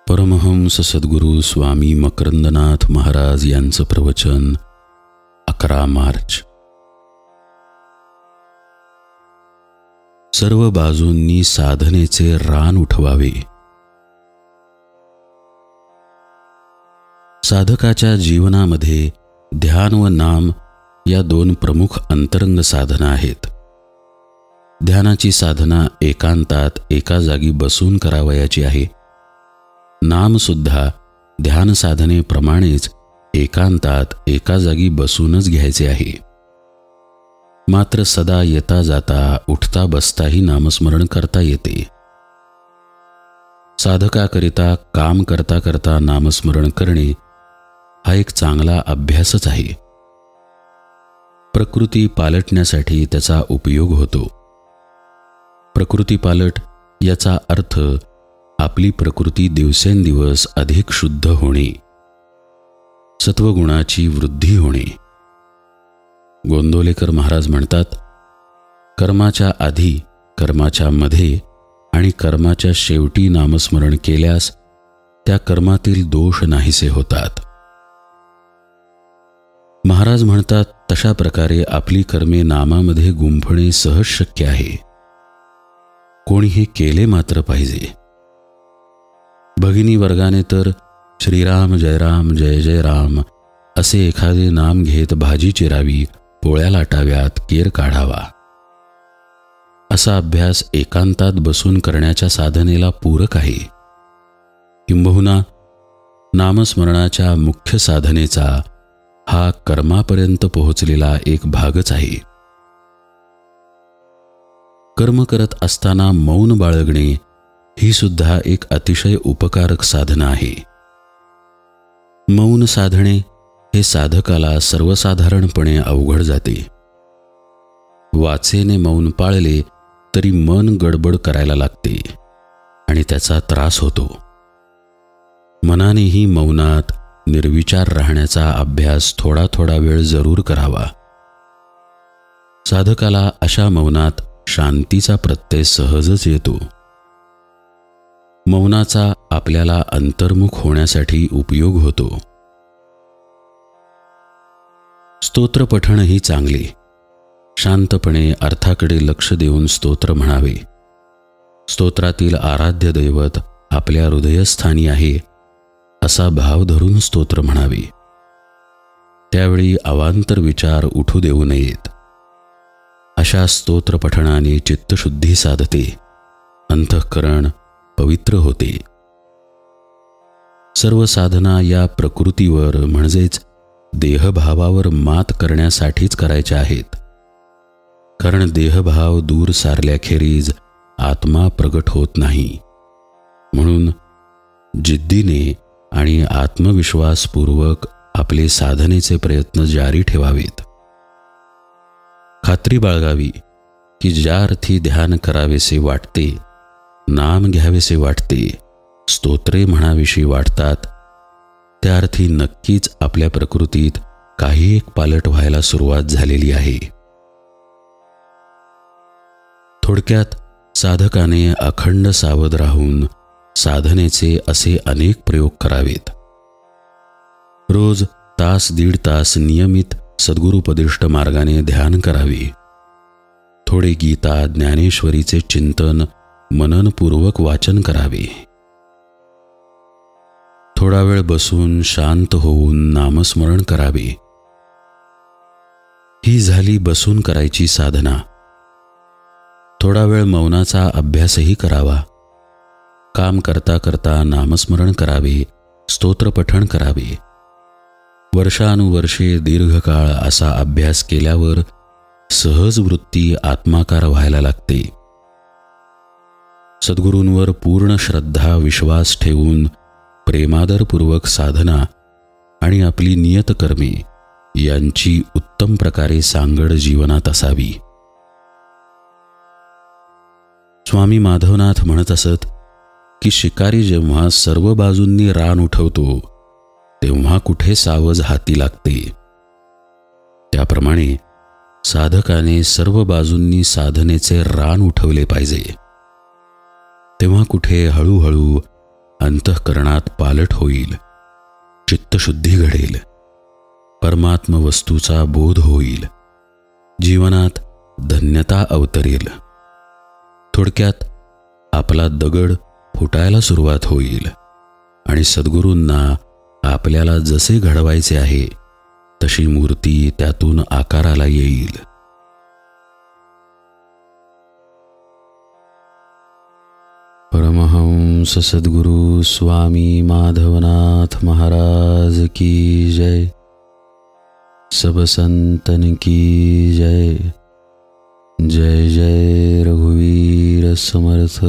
परमहंस सद्गुरू स्वामी मकरंदनाथ महाराज यांचं प्रवचन 11 मार्च। सर्व बाजूंनी साधनेचे रान उठवावे। साधकाच्या जीवनामध्ये ध्यान व नाम या दोन प्रमुख अंतरंग साधना आहेत। ध्यानाची साधना एकांतात एका जागी बसून करावयाची आहे। नाम सुद्धा ध्यान साधनेप्रमाणेच एकांतात एका जागी बसूनच घ्यायचे आहे। मात्र सदा येता जाता उठता बसताही नामस्मरण करता येते। साधकाकरिता काम करता करता नामस्मरण करणे हा एक चांगला अभ्यासच आहे। प्रकृती पालटण्यासाठी त्याचा उपयोग होतो। प्रकृती पालट याचा अर्थ आपली प्रकृती दिवसेंदिवस अधिक शुद्ध होणे, सत्वगुणाची वृद्धी होणे। गोंदवलेकर महाराज म्हणतात, कर्माच्या आधी, कर्माच्या मध्ये आणि कर्माच्या शेवटी नामस्मरण केल्यास त्या कर्मातील दोष नाहीसे होतात। महाराज म्हणतात, तशा प्रकारे आपली कर्मे नामामध्ये गुंफणे सहज शक्य आहे। कोणी हे केले मात्र पाहिजे। भगिनी वर्गाने तर श्रीराम जय राम जय जय राम असे एखादे नाम घेत भाजी चिरावी, पोळ्या लाटाव्यात, केर काढावा। असा अभ्यास एकांतात बसून करण्याच्या साधनेला पूरक आहे। किंबहुना नामस्मरणाच्या मुख्य साधनेचा हा कर्मापर्यंत पोहोचलेला एक भागच आहे। कर्म करत असताना मौन बाळगणे ही सुद्धा एक अतिशय उपकारक साधना आहे। मौन साधणे हे साधकाला सर्वसाधारणपणे अवघड जाते। वाचेने मौन पाळले तरी मन गडबड करायला लागते आणि त्याचा त्रास होतो। मनानेही मौनात निर्विचार राहण्याचा अभ्यास थोडा थोडा वेळ जरूर करावा। साधकाला अशा मौनात शांतीचा प्रत्यय सहजच येतो। मौनाचा आपल्याला अंतर्मुख होण्यासाठी उपयोग होतो। स्तोत्र पठणही चांगले। शांतपणे अर्थाकडे लक्ष देऊन स्तोत्र म्हणावे। स्तोत्रातील आराध्य दैवत आपल्या हृदयस्थानी आहे असा भाव धरून स्तोत्र म्हणावे। त्यावेळी अवांतर विचार उठू देऊ नयेत। अशा स्तोत्र पठणाने चित्तशुद्धी साधते, अंतःकरण पवित्र होते। सर्व साधना या प्रकृतीवर म्हणजेच देहभावावर मात करण्यासाठीच करायच्या आहेत। कारण देहभाव दूर सारल्याखेरीज आत्मा प्रगट होत नाही। म्हणून जिद्दीने आणि आत्मविश्वासपूर्वक आपले साधनेचे प्रयत्न जारी ठेवावेत। खात्री बाळगावी की ज्या अर्थी ध्यान करावेसे वाटते, नाम घ्यावेसे वाटते, स्तोत्रे म्हणावीशी वाटतात, त्या अर्थी नक्कीच आपल्या प्रकृतीत काही एक पालट व्हायला सुरुवात झालेली आहे। थोडक्यात साधकाने अखंड सावध राहून साधनेचे असे अनेक प्रयोग करावेत। रोज तास दीड तास नियमित सद्गुरुपदिष्ट मार्गाने ध्यान करावे। थोडे गीता ज्ञानेश्वरीचे चिंतन मननपूर्वक वाचन करावे। थोडा वेळ बसून शांत होऊन नामस्मरण करावे। ही झाली बसून करायची साधना। थोडा वेळ मौनाचा अभ्यासही करावा। काम करता करता नामस्मरण करावे, स्तोत्रपठण करावे। वर्षानुवर्षे दीर्घकाळ असा अभ्यास केल्यावर सहज वृत्ती आत्माकार व्हायला लागते। सद्गुरूंवर पूर्ण श्रद्धा विश्वास ठेवून प्रेमादरपूर्वक साधना आणि आपली नियतकर्मे यांची उत्तम प्रकारे सांगड जीवनात असावी। स्वामी माधवनाथ म्हणत असत की शिकारी जेव्हा सर्व बाजूंनी रान उठवतो तेव्हा कुठे सावज हाती लागते। त्याप्रमाणे साधकाने सर्व बाजूंनी साधनेचे रान उठवले पाहिजे। तेव्हा कुठे हळूहळू अंतःकरणात पालट होईल, चित्तशुद्धी घडेल, परमात्म वस्तूचा बोध होईल, जीवनात धन्यता अवतरेल. थोडक्यात आपला दगड फुटायला सुरुवात होईल आणि सद्गुरूंना आपल्याला जसे घडवायचे आहे तशी मूर्ती त्यातून आकाराला येईल. परमहंस सद्गुरु स्वामी माधवनाथ महाराज की जय. सब संतन की जय. जय जय रघुवीर समर्थ.